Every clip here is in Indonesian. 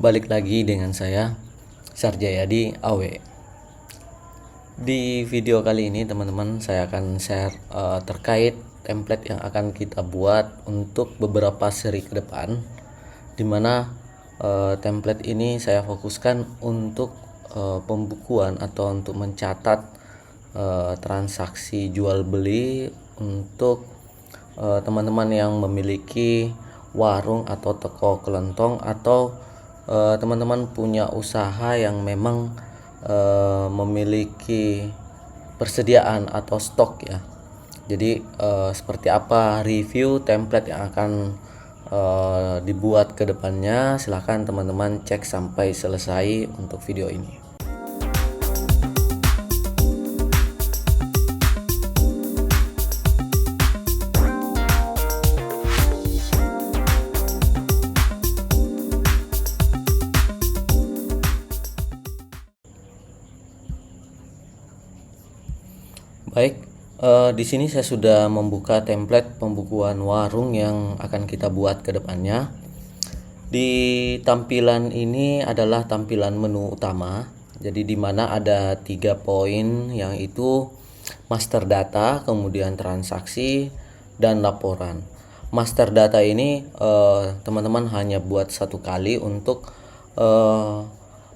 Balik lagi dengan saya Sarjayadi Awe. Di video kali ini teman-teman saya akan share terkait template yang akan kita buat untuk beberapa seri ke depan, dimana template ini saya fokuskan untuk pembukuan atau untuk mencatat transaksi jual beli untuk teman-teman yang memiliki warung atau toko kelontong, atau teman-teman punya usaha yang memang memiliki persediaan atau stok ya. Jadi seperti apa review template yang akan dibuat ke depannya, silahkan teman-teman cek sampai selesai untuk video ini. Baik, di sini saya sudah membuka template pembukuan warung yang akan kita buat ke depannya. Di tampilan ini adalah tampilan menu utama. Jadi di mana ada 3 poin, yang itu master data, kemudian transaksi, dan laporan. Master data ini teman-teman hanya buat satu kali untuk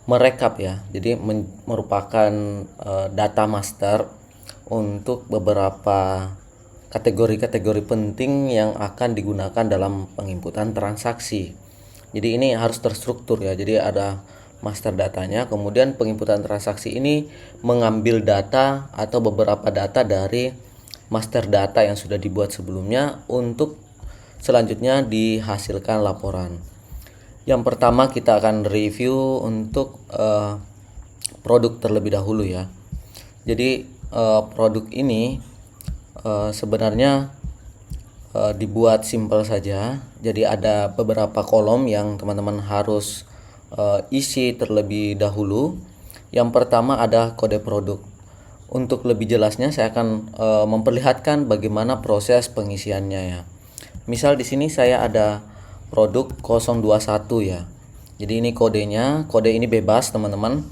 merekap ya. Jadi merupakan data master untuk beberapa kategori-kategori penting yang akan digunakan dalam penginputan transaksi. Jadi ini harus terstruktur ya. Jadi ada master datanya, kemudian penginputan transaksi ini mengambil data atau beberapa data dari master data yang sudah dibuat sebelumnya untuk selanjutnya dihasilkan laporan. Yang pertama kita akan review untuk produk terlebih dahulu ya. Jadi produk ini sebenarnya dibuat simpel saja. Jadi ada beberapa kolom yang teman-teman harus isi terlebih dahulu. Yang pertama ada kode produk. Untuk lebih jelasnya saya akan memperlihatkan bagaimana proses pengisiannya ya. Misal di sini saya ada produk 021 ya. Jadi ini kodenya, kode ini bebas teman-teman.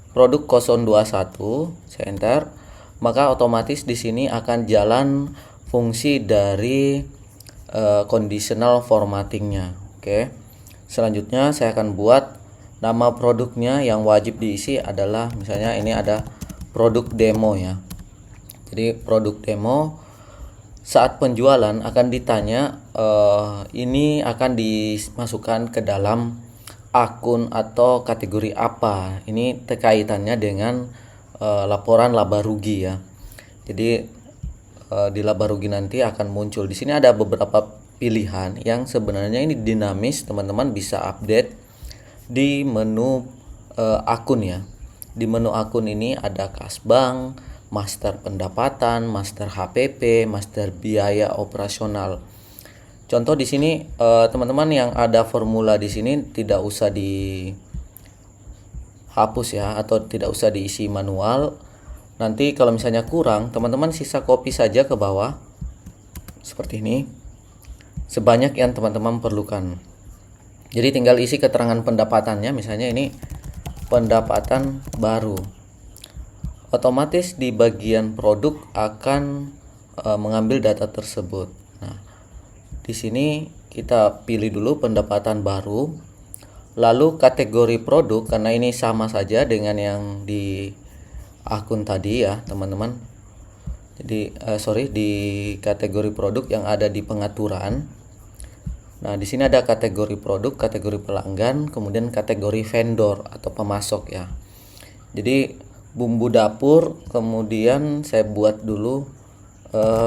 Produk 021, saya enter. Maka otomatis di sini akan jalan fungsi dari conditional formattingnya. Oke. Selanjutnya saya akan buat nama produknya yang wajib diisi adalah, misalnya ini ada produk demo ya. Jadi produk demo, saat penjualan akan ditanya ini akan dimasukkan ke dalam akun atau kategori apa. Ini terkaitannya dengan laporan laba rugi ya. Jadi di laba rugi nanti akan muncul. Di sini ada beberapa pilihan yang sebenarnya ini dinamis, teman-teman bisa update di menu akun ya. Di menu akun ini ada kas bank, master pendapatan, master HPP, master biaya operasional. Contoh di sini teman-teman yang ada formula di sini tidak usah hapus ya, atau tidak usah diisi manual. Nanti kalau misalnya kurang, teman-teman sisa copy saja ke bawah seperti ini, sebanyak yang teman-teman perlukan. Jadi tinggal isi keterangan pendapatannya, misalnya ini pendapatan baru. Otomatis di bagian produk akan mengambil data tersebut. Nah, di sini kita pilih dulu pendapatan baru. Lalu kategori produk, karena ini sama saja dengan yang di akun tadi ya teman-teman. Jadi di kategori produk yang ada di pengaturan. Nah di sini ada kategori produk, kategori pelanggan, kemudian kategori vendor atau pemasok ya. Jadi bumbu dapur, kemudian saya buat dulu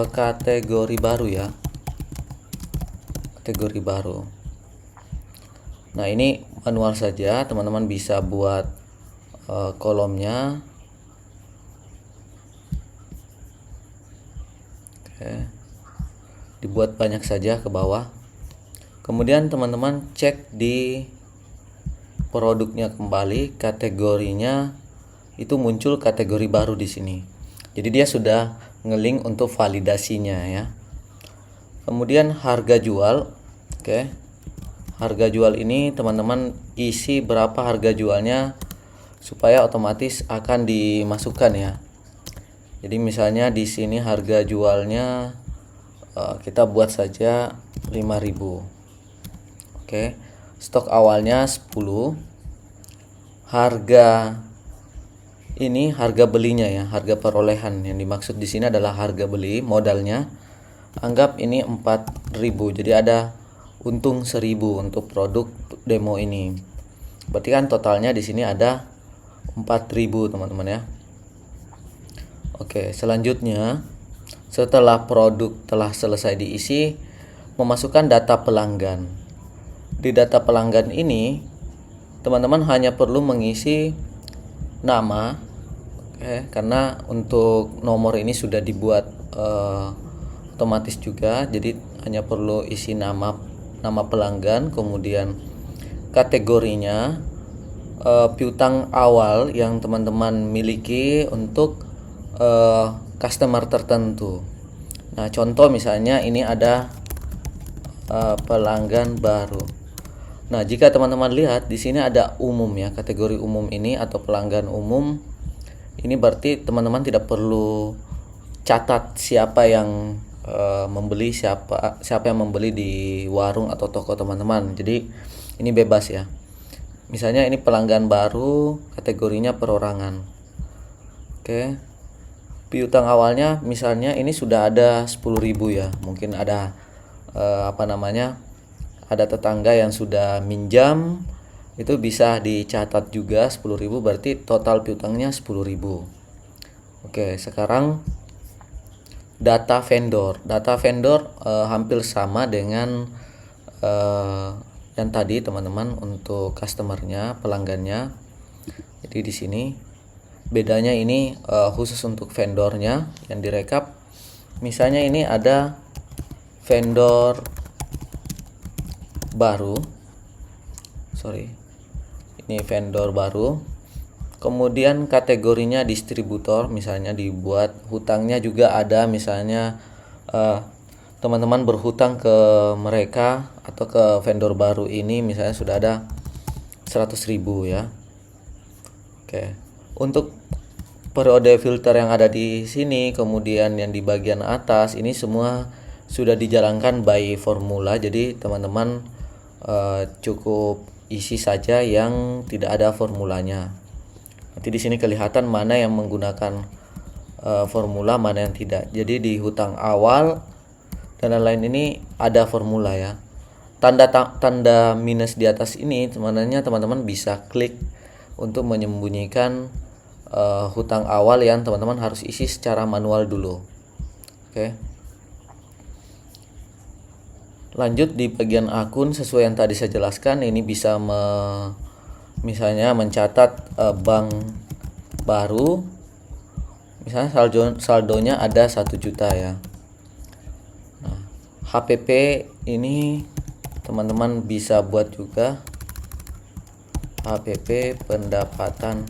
kategori baru ya. Kategori baru. Nah ini manual saja, teman-teman bisa buat kolomnya. Oke. Dibuat banyak saja ke bawah. Kemudian teman-teman cek di produknya kembali, kategorinya itu muncul kategori baru di sini. Jadi dia sudah ngelink untuk validasinya ya. Kemudian harga jual. Oke. harga jual ini teman-teman isi berapa harga jualnya supaya otomatis akan dimasukkan ya. Jadi misalnya di sini harga jualnya kita buat saja 5.000. Oke. Stok awalnya 10. Harga ini harga belinya ya, harga perolehan. Yang dimaksud di sini adalah harga beli modalnya. Anggap ini 4.000. Jadi ada untung 1.000 untuk produk demo ini. Berarti kan totalnya di sini ada 4.000 teman-teman ya. Oke, selanjutnya setelah produk telah selesai diisi, memasukkan data pelanggan. Di data pelanggan ini teman-teman hanya perlu mengisi nama, karena untuk nomor ini sudah dibuat otomatis juga, jadi hanya perlu isi nama pelanggan, kemudian kategorinya, piutang awal yang teman-teman miliki untuk customer tertentu. Nah, contoh misalnya ini ada pelanggan baru. Nah, jika teman-teman lihat di sini ada umum ya, kategori umum ini atau pelanggan umum. Ini berarti teman-teman tidak perlu catat siapa yang membeli, siapa yang membeli di warung atau toko teman-teman. Jadi ini bebas ya. Misalnya ini pelanggan baru, kategorinya perorangan. Oke. Piutang awalnya misalnya ini sudah ada 10.000 ya. Mungkin ada ada tetangga yang sudah minjam, itu bisa dicatat juga 10.000, berarti total piutangnya 10.000. Oke, sekarang data vendor. Data vendor hampir sama dengan yang tadi teman-teman untuk customernya, pelanggannya. Jadi di sini bedanya ini khusus untuk vendornya yang direkap. Misalnya ini ada vendor baru, ini vendor baru, kemudian kategorinya distributor, misalnya dibuat, hutangnya juga ada, misalnya teman-teman berhutang ke mereka atau ke vendor baru ini misalnya sudah ada 100.000 ya. Oke, untuk periode filter yang ada di sini, kemudian yang di bagian atas ini semua sudah dijalankan by formula, jadi teman-teman cukup isi saja yang tidak ada formulanya. Nanti di sini kelihatan mana yang menggunakan formula, mana yang tidak. Jadi di hutang awal dan lain-lain ini ada formula ya. Tanda minus di atas ini sebenarnya teman-teman bisa klik untuk menyembunyikan hutang awal yang teman-teman harus isi secara manual dulu. Oke. Lanjut di bagian akun, sesuai yang tadi saya jelaskan, ini bisa misalnya mencatat bank baru, misalnya saldonya ada 1 juta ya. Nah, HPP ini teman-teman bisa buat juga, HPP pendapatan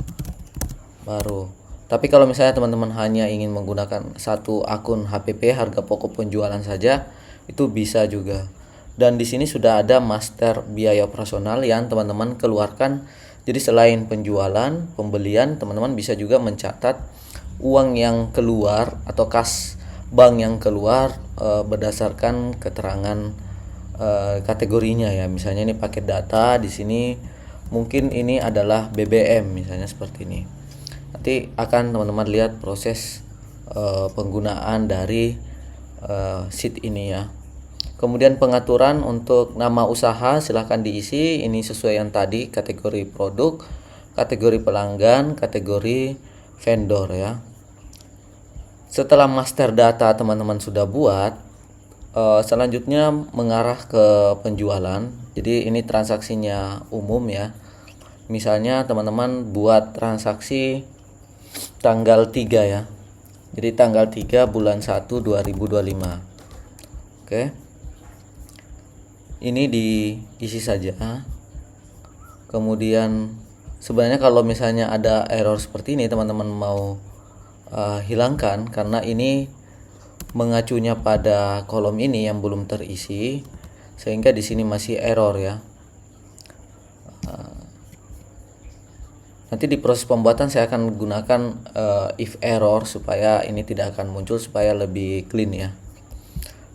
baru. Tapi kalau misalnya teman-teman hanya ingin menggunakan satu akun HPP, harga pokok penjualan saja, itu bisa juga. Dan di sini sudah ada master biaya operasional yang teman-teman keluarkan. Jadi selain penjualan, pembelian, teman-teman bisa juga mencatat uang yang keluar atau kas bank yang keluar berdasarkan keterangan kategorinya ya. Misalnya ini paket data, di sini mungkin ini adalah BBM misalnya seperti ini. Nanti akan teman-teman lihat proses penggunaan dari sheet ini ya. Kemudian pengaturan untuk nama usaha silahkan diisi, ini sesuai yang tadi, kategori produk, kategori pelanggan, kategori vendor ya. Setelah master data teman-teman sudah buat, selanjutnya mengarah ke penjualan. Jadi ini transaksinya umum ya. Misalnya teman-teman buat transaksi tanggal 3 ya. Jadi tanggal 3 bulan 1 2025. Oke. Ini diisi saja. Kemudian sebenarnya kalau misalnya ada error seperti ini teman-teman mau hilangkan, karena ini mengacunya pada kolom ini yang belum terisi, sehingga di sini masih error ya. Nanti di proses pembuatan saya akan gunakan if error supaya ini tidak akan muncul, supaya lebih clean ya.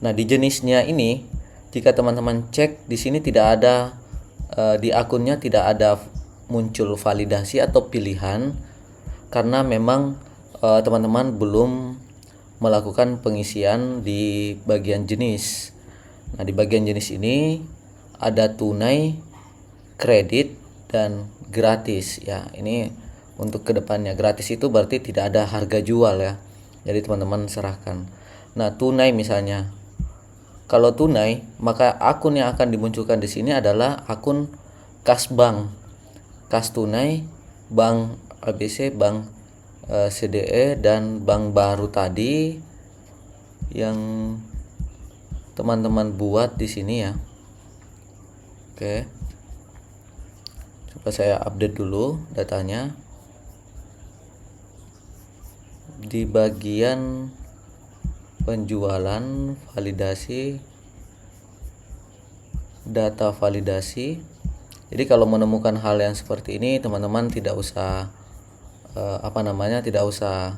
Nah, di jenisnya ini jika teman-teman cek di sini tidak ada di akunnya tidak ada muncul validasi atau pilihan, karena memang teman-teman belum melakukan pengisian di bagian jenis. Nah, di bagian jenis ini ada tunai, kredit, dan gratis ya. Ini untuk kedepannya. Gratis itu berarti tidak ada harga jual ya, jadi teman-teman serahkan. Nah, tunai misalnya, kalau tunai maka akun yang akan dimunculkan di sini adalah akun kas bank, kas tunai, bank ABC, bank CDE, dan bank baru tadi yang teman-teman buat di sini ya. Oke, coba saya update dulu datanya. Di bagian penjualan, validasi, data validasi. Jadi kalau menemukan hal yang seperti ini, teman-teman tidak usah tidak usah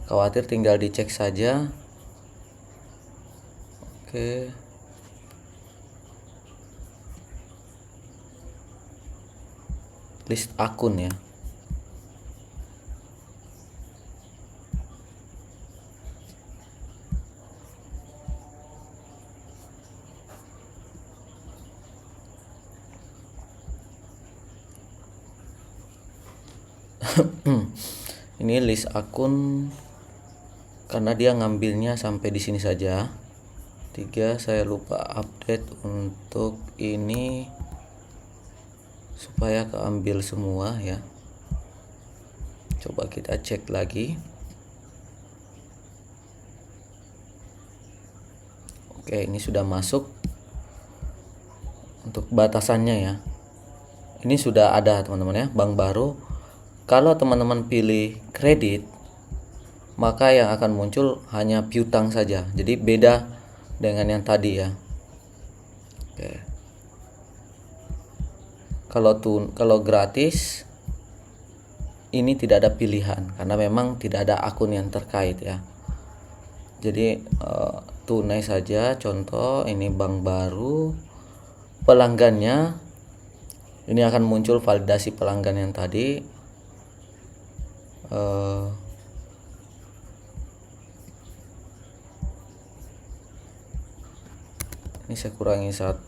khawatir, tinggal dicek saja. Oke. List akun ya. Ini list akun karena dia ngambilnya sampai di sini saja. 3 saya lupa update untuk ini supaya keambil semua ya. Coba kita cek lagi. Oke, ini sudah masuk untuk batasannya ya. Ini sudah ada teman-teman ya, bank baru. Kalau teman-teman pilih kredit, maka yang akan muncul hanya piutang saja. Jadi beda dengan yang tadi ya. Oke. Kalau gratis ini tidak ada pilihan karena memang tidak ada akun yang terkait ya. Jadi tunai saja. Contoh ini bank baru, pelanggannya ini akan muncul validasi pelanggan yang tadi. Ini saya kurangi 1,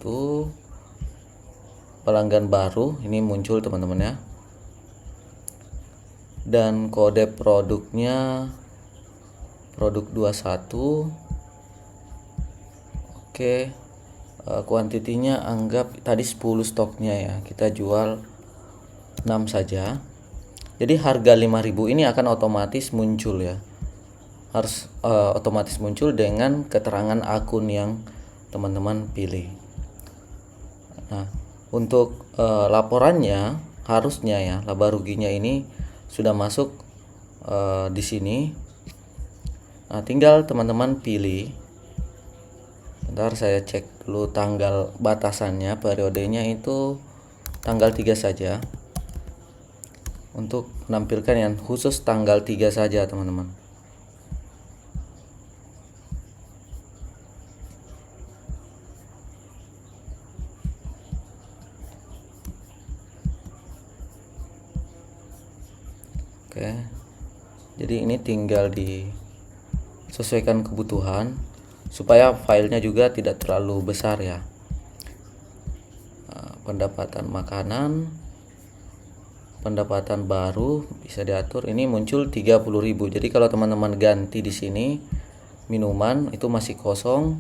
pelanggan baru ini muncul teman-teman ya, dan kode produknya produk 21. Oke, kuantitinya anggap tadi 10 stoknya ya, kita jual 6 saja. Jadi harga 5.000 ini akan otomatis muncul ya, harus otomatis muncul dengan keterangan akun yang teman-teman pilih. Nah, untuk laporannya harusnya ya, laba ruginya ini sudah masuk di sini. Nah, tinggal teman-teman pilih. Bentar saya cek dulu tanggal batasannya, periodenya itu tanggal 3 saja. Untuk menampilkan yang khusus tanggal 3 saja teman-teman. Oke, jadi ini tinggal disesuaikan kebutuhan supaya filenya juga tidak terlalu besar ya. Pendapatan makanan, pendapatan baru bisa diatur. Ini muncul 30.000. Jadi kalau teman-teman ganti di sini minuman itu masih kosong,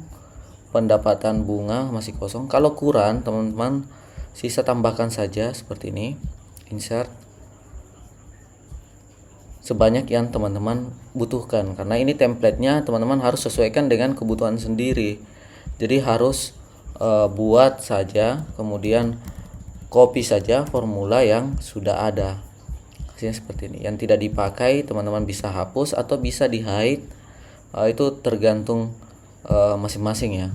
pendapatan bunga masih kosong. Kalau kurang teman-teman sisa tambahkan saja seperti ini, insert sebanyak yang teman-teman butuhkan, karena ini templatenya teman-teman harus sesuaikan dengan kebutuhan sendiri. Jadi harus buat saja, kemudian copy saja formula yang sudah ada. Hasilnya seperti ini. Yang tidak dipakai teman-teman bisa hapus atau bisa di hide. Itu tergantung masing-masing ya.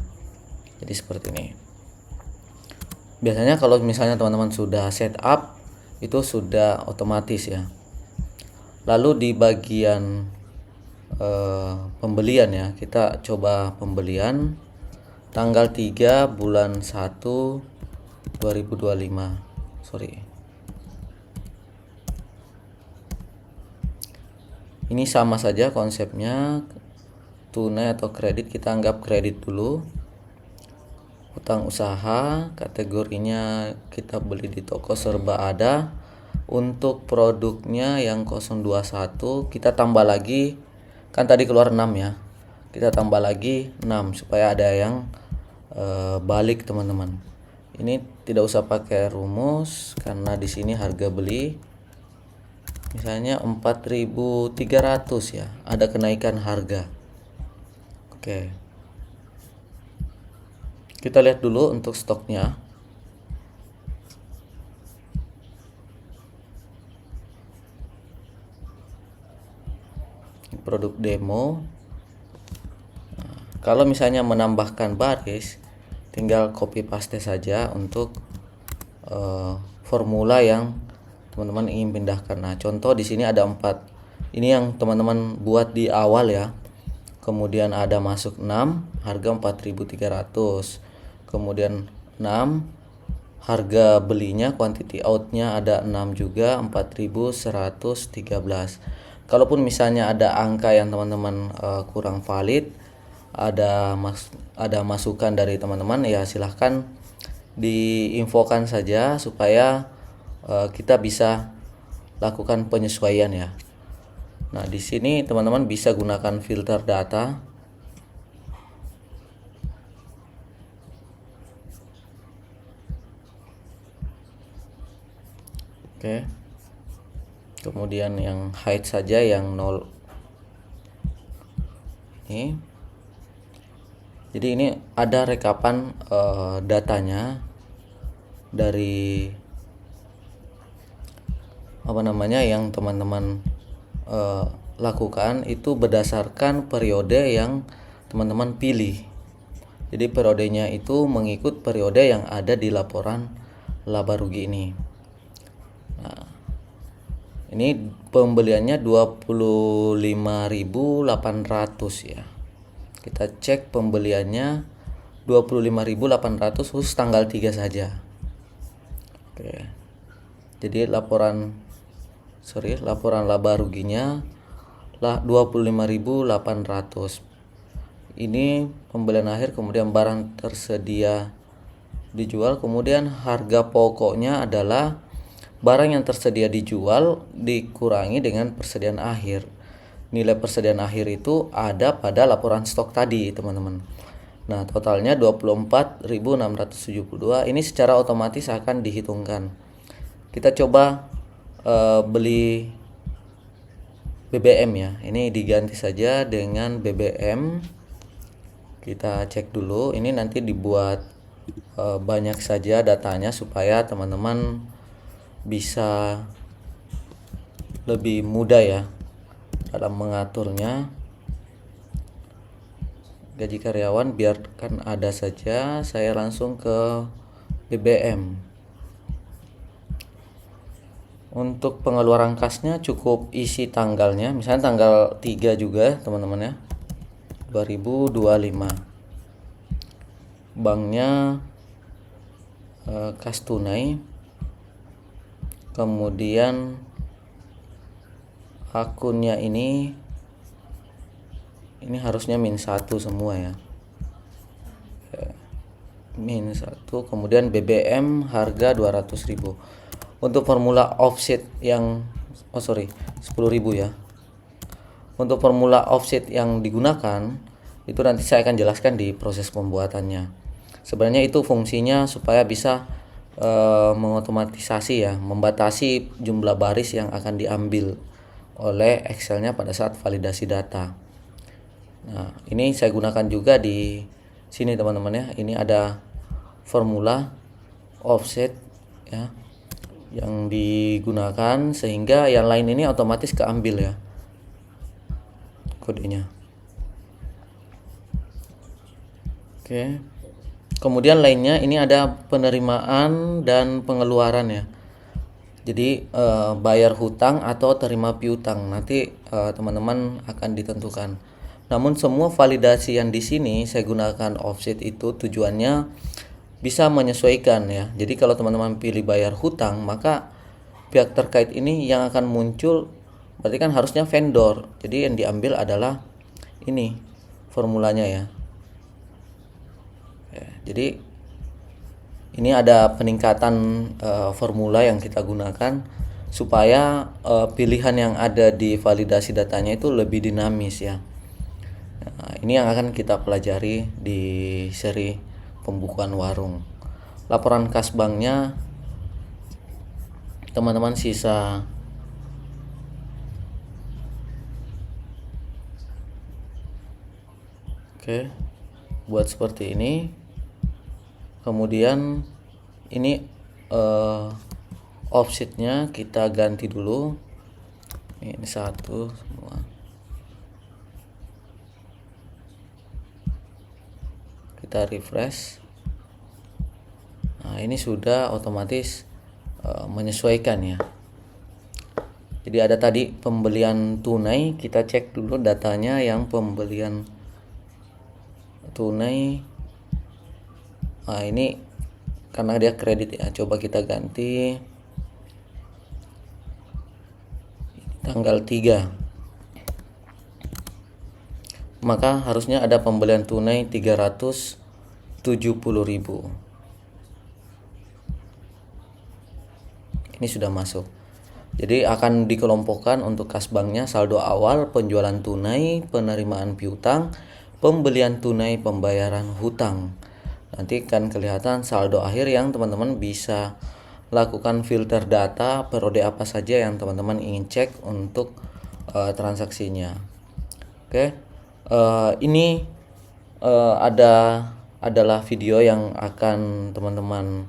Jadi seperti ini. Biasanya kalau misalnya teman-teman sudah setup itu sudah otomatis ya. Lalu di bagian pembelian ya, kita coba pembelian tanggal 3 bulan 1 2025. Ini sama saja konsepnya, tunai atau kredit, kita anggap kredit dulu. Utang usaha, kategorinya kita beli di toko serba ada. Untuk produknya yang 021 kita tambah lagi, kan tadi keluar 6 ya, kita tambah lagi 6 supaya ada yang balik teman-teman. Ini tidak usah pakai rumus karena di sini harga beli misalnya 4.300 ya, ada kenaikan harga. Oke, kita lihat dulu untuk stoknya. Produk demo. Nah, kalau misalnya menambahkan baris, tinggal copy paste saja untuk formula yang teman-teman ingin pindahkan. Nah, contoh di sini ada 4. Ini yang teman-teman buat di awal ya. Kemudian ada masuk 6, harga 4.300. Kemudian 6, harga belinya quantity outnya ada 6 juga, 4.113. Kalaupun misalnya ada angka yang teman-teman kurang valid, ada masukan dari teman-teman, ya silahkan diinfokan saja supaya kita bisa lakukan penyesuaian ya. Nah, di sini teman-teman bisa gunakan filter data. Oke. Kemudian yang hide saja yang 0 ini. Jadi ini ada rekapan datanya dari yang teman-teman lakukan itu berdasarkan periode yang teman-teman pilih. Jadi periodenya itu mengikut periode yang ada di laporan laba rugi ini. Nah, ini pembeliannya 25.800 ya. Kita cek pembeliannya 25.800 khusus tanggal 3 saja. Oke. Jadi laporan laba ruginya 25.800. Ini pembelian akhir, kemudian barang tersedia dijual, kemudian harga pokoknya adalah barang yang tersedia dijual dikurangi dengan persediaan akhir. Nilai persediaan akhir itu ada pada laporan stok tadi, teman-teman. Nah, totalnya 24.672. Ini secara otomatis akan dihitungkan. Kita coba beli BBM ya. Ini diganti saja dengan BBM. Kita cek dulu. Ini nanti dibuat banyak saja datanya supaya teman-teman bisa lebih mudah ya dalam mengaturnya. Gaji karyawan biarkan ada saja, saya langsung ke BBM. Untuk pengeluaran kasnya cukup isi tanggalnya, misalnya tanggal 3 juga teman-teman ya, 2025. Banknya kas tunai, kemudian akunnya ini harusnya -1 semua ya, -1. Kemudian BBM harga 200.000. Untuk formula offset yang 10.000 ya. Untuk formula offset yang digunakan itu nanti saya akan jelaskan di proses pembuatannya. Sebenarnya itu fungsinya supaya bisa mengotomatisasi ya, membatasi jumlah baris yang akan diambil oleh Excelnya pada saat validasi data. Nah, ini saya gunakan juga di sini teman-teman ya. Ini ada formula offset ya yang digunakan sehingga yang lain ini otomatis keambil ya kodenya. Oke. Kemudian lainnya ini ada penerimaan dan pengeluaran ya. Jadi bayar hutang atau terima piutang nanti teman-teman akan ditentukan. Namun semua validasi yang di sini saya gunakan offset itu tujuannya bisa menyesuaikan ya. Jadi kalau teman-teman pilih bayar hutang, maka pihak terkait ini yang akan muncul berarti kan harusnya vendor. Jadi yang diambil adalah ini formulanya ya. Jadi ini ada peningkatan formula yang kita gunakan supaya pilihan yang ada di validasi datanya itu lebih dinamis ya. Nah, ini yang akan kita pelajari di seri pembukuan warung. Laporan kas banknya teman-teman sisa buat seperti ini. Kemudian ini offsetnya kita ganti dulu. Ini satu semua. Kita refresh. Nah, ini sudah otomatis menyesuaikan ya. Jadi ada tadi pembelian tunai, kita cek dulu datanya yang pembelian tunai. Nah, ini karena dia kredit ya, coba kita ganti tanggal 3. Maka harusnya ada pembelian tunai 370.000. Ini sudah masuk. Jadi akan dikelompokkan untuk kas banknya saldo awal, penjualan tunai, penerimaan piutang, pembelian tunai, pembayaran hutang. Nanti kan kelihatan saldo akhir yang teman-teman bisa lakukan filter data periode apa saja yang teman-teman ingin cek untuk transaksinya. Oke, ini adalah video yang akan teman-teman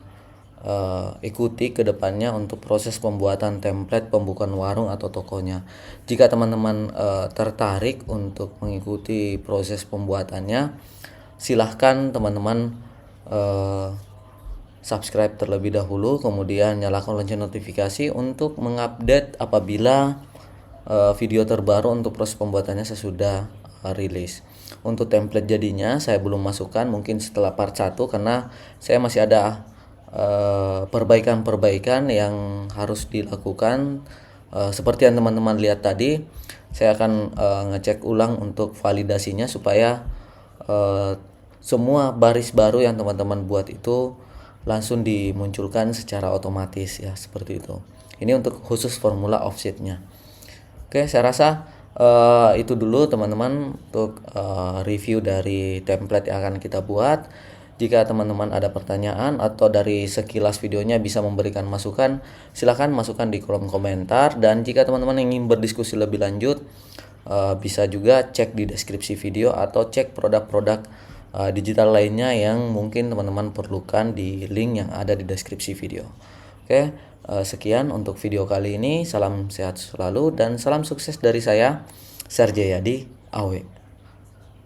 ikuti ke depannya untuk proses pembuatan template pembukaan warung atau tokonya. Jika teman-teman tertarik untuk mengikuti proses pembuatannya, silahkan teman-teman subscribe terlebih dahulu, kemudian nyalakan lonceng notifikasi untuk mengupdate apabila video terbaru untuk proses pembuatannya sesudah rilis. Untuk template jadinya saya belum masukkan, mungkin setelah part 1 karena saya masih ada perbaikan-perbaikan yang harus dilakukan. Seperti yang teman-teman lihat tadi, saya akan ngecek ulang untuk validasinya supaya semua baris baru yang teman-teman buat itu langsung dimunculkan secara otomatis ya, seperti itu. Ini untuk khusus formula offsetnya. Oke, saya rasa itu dulu teman-teman untuk review dari template yang akan kita buat. Jika teman-teman ada pertanyaan atau dari sekilas videonya bisa memberikan masukan, silahkan masukkan di kolom komentar. Dan jika teman-teman ingin berdiskusi lebih lanjut, bisa juga cek di deskripsi video atau cek produk-produk digital lainnya yang mungkin teman-teman perlukan di link yang ada di deskripsi video. Oke, sekian untuk video kali ini. Salam sehat selalu dan salam sukses dari saya, Serjayadi Awe.